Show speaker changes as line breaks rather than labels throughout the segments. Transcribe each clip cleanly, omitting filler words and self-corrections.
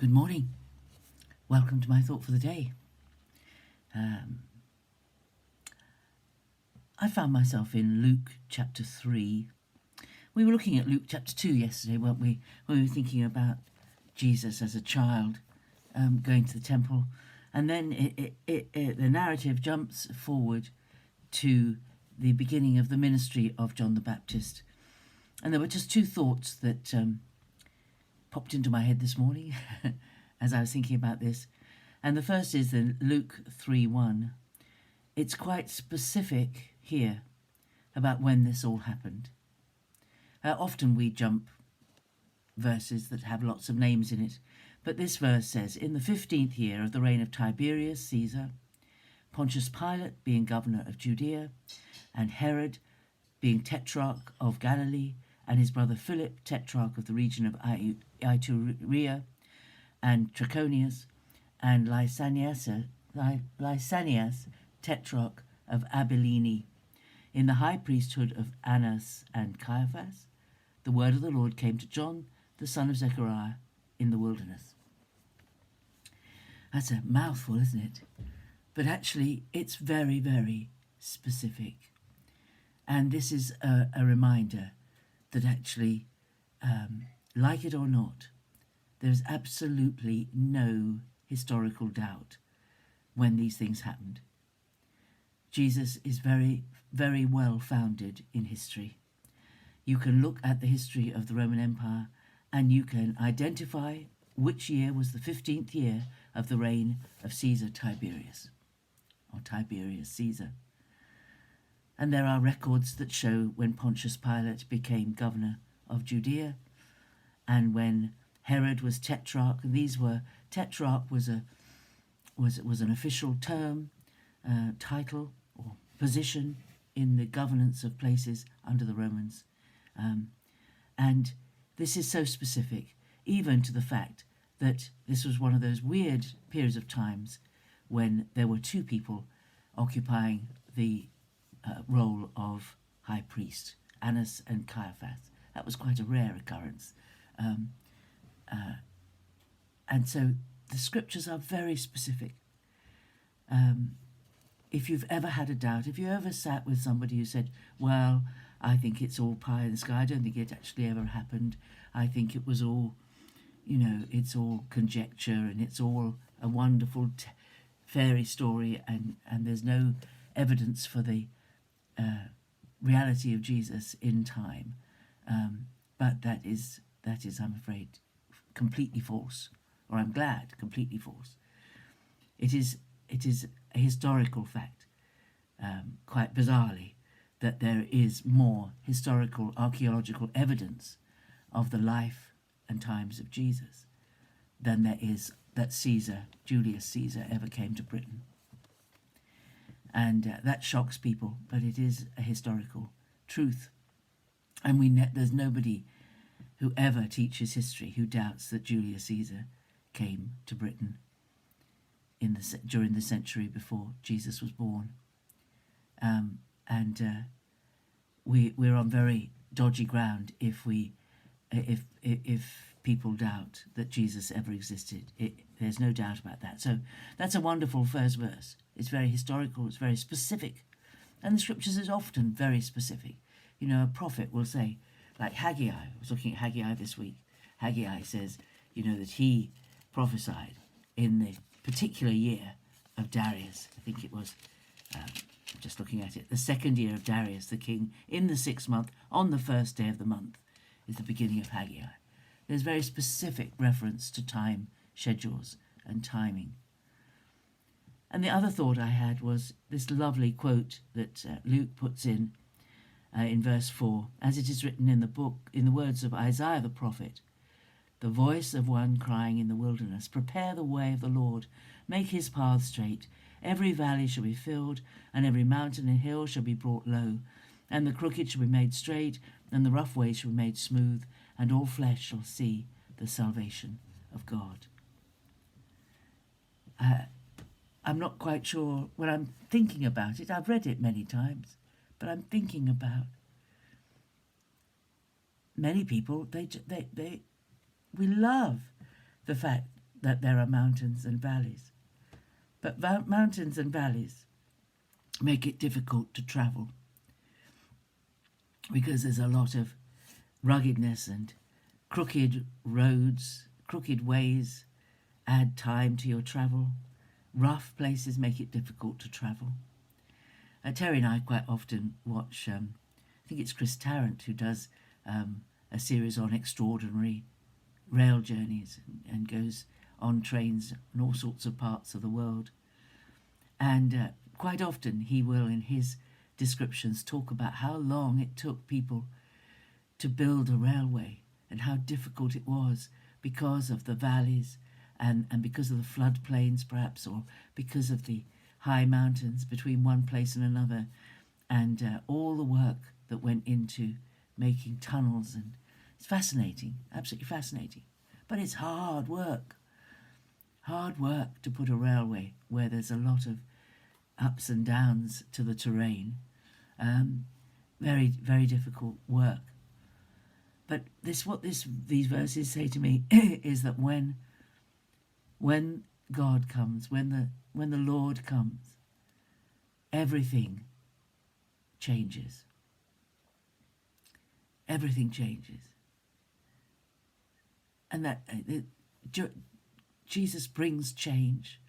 Good morning. Welcome to my thought for the day. I found myself in Luke chapter 3. We were looking at Luke chapter 2 yesterday, weren't we? When we were thinking about Jesus as a child going to the temple. And then the narrative jumps forward to the beginning of the ministry of John the Baptist. And there were just two thoughts that popped into my head this morning as I was thinking about this. And the first is in Luke 3:1. It's quite specific here about when this all happened. Often we jump verses that have lots of names in it, but this verse says, in the 15th year of the reign of Tiberius Caesar, Pontius Pilate being governor of Judea, and Herod being tetrarch of Galilee, and his brother Philip, tetrarch of the region of Iturea and Trachonius, and Lysanias, tetrarch of Abilene, in the high priesthood of Annas and Caiaphas, the word of the Lord came to John, the son of Zechariah, in the wilderness. That's a mouthful, isn't it? But actually, it's very, very specific. And this is a reminder that actually, like it or not, there's absolutely no historical doubt when these things happened. Jesus is very, very well founded in history. You can look at the history of the Roman Empire and you can identify which year was the 15th year of the reign of Caesar Tiberius, or Tiberius Caesar. And there are records that show when Pontius Pilate became governor of Judea and when Herod was tetrarch. Tetrarch was an official term, title or position in the governance of places under the Romans. And this is so specific, even to the fact that this was one of those weird periods of times when there were two people occupying the role of high priest, Annas and Caiaphas. That was quite a rare occurrence. And so the scriptures are very specific. If you've ever had a doubt, if you ever sat with somebody who said, well, I think it's all pie in the sky, I don't think it actually ever happened, I think it was all, it's all conjecture and it's all a wonderful fairy story and there's no evidence for the reality of Jesus in time. But that is, I'm afraid, completely false, or I'm glad, completely false. It is a historical fact, quite bizarrely, that there is more historical archaeological evidence of the life and times of Jesus than there is that Julius Caesar, ever came to Britain. And that shocks people, but it is a historical truth. And there's nobody who ever teaches history who doubts that Julius Caesar came to Britain during the century before Jesus was born. We're on very dodgy ground if people doubt that Jesus ever existed. There's no doubt about that. So that's a wonderful first verse. It's very historical, it's very specific. And the scriptures is often very specific. A prophet will say, like Haggai, I was looking at Haggai this week. Haggai says, that he prophesied in the particular year of Darius. I think it was, just looking at it, the second year of Darius the king, in the 6th month, on the first day of the month, is the beginning of Haggai. There's very specific reference to time, schedules, and timing. And the other thought I had was this lovely quote that Luke puts in verse 4, as it is written in the book, in the words of Isaiah the prophet, the voice of one crying in the wilderness, prepare the way of the Lord, make his path straight. Every valley shall be filled, and every mountain and hill shall be brought low, and the crooked shall be made straight, and the rough way shall be made smooth, and all flesh shall see the salvation of God. I'm not quite sure when I'm thinking about it. I've read it many times, but I'm thinking about many people. We love the fact that there are mountains and valleys. But mountains and valleys make it difficult to travel because there's a lot of ruggedness and crooked roads, crooked ways add time to your travel. Rough places make it difficult to travel. Terry and I quite often watch, I think it's Chris Tarrant who does a series on extraordinary rail journeys and goes on trains in all sorts of parts of the world. And quite often he will, in his descriptions, talk about how long it took people to build a railway and how difficult it was because of the valleys and because of the floodplains perhaps, or because of the high mountains between one place and another, and all the work that went into making tunnels. And it's fascinating, absolutely fascinating. But it's hard work to put a railway where there's a lot of ups and downs to the terrain. Very, very difficult work. But these verses say to me is that when God comes, when the Lord comes, everything changes. Everything changes. And that Jesus brings change.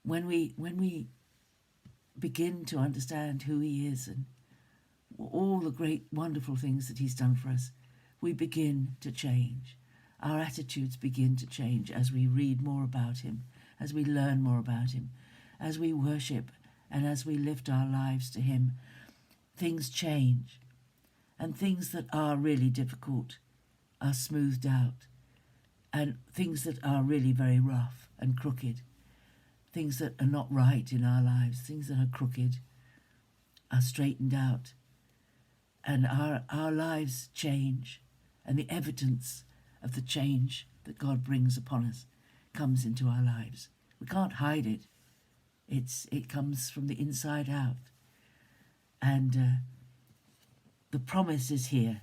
When we begin to understand who he is and all the great wonderful things that he's done for us, we begin to change. Our attitudes begin to change as we read more about him, as we learn more about him, as we worship and as we lift our lives to him. Things change, and things that are really difficult are smoothed out, and things that are really very rough and crooked, things that are not right in our lives, things that are crooked, are straightened out, and our lives change, and the evidence of the change that God brings upon us comes into our lives. We can't hide it. It comes from the inside out. And the promise is here,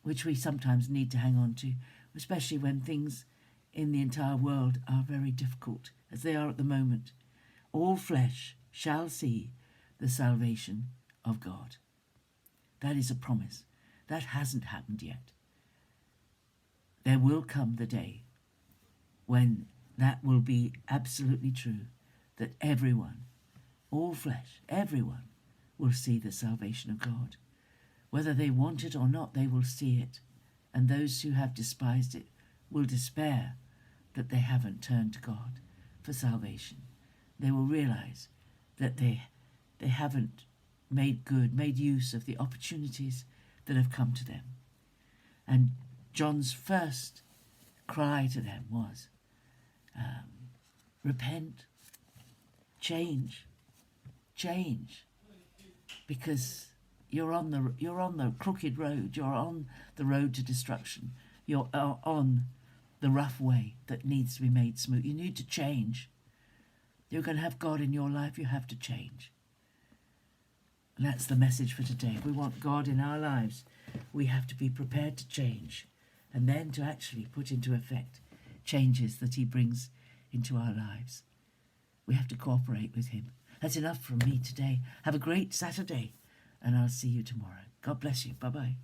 which we sometimes need to hang on to, especially when things in the entire world are very difficult, as they are at the moment. All flesh shall see the salvation of God. That is a promise. That hasn't happened yet. There will come the day when that will be absolutely true, that everyone, all flesh, everyone, will see the salvation of God. Whether they want it or not, they will see it. And those who have despised it will despair that they haven't turned to God for salvation. They will realize that they haven't made use of the opportunities that have come to them. And John's first cry to them was, repent, change, because you're on the crooked road. You're on the road to destruction. You're on the rough way that needs to be made smooth. You need to change. You're going to have God in your life. You have to change. And that's the message for today. If we want God in our lives, we have to be prepared to change, and then to actually put into effect changes that he brings into our lives. We have to cooperate with him. That's enough from me today. Have a great Saturday, and I'll see you tomorrow. God bless you. Bye-bye.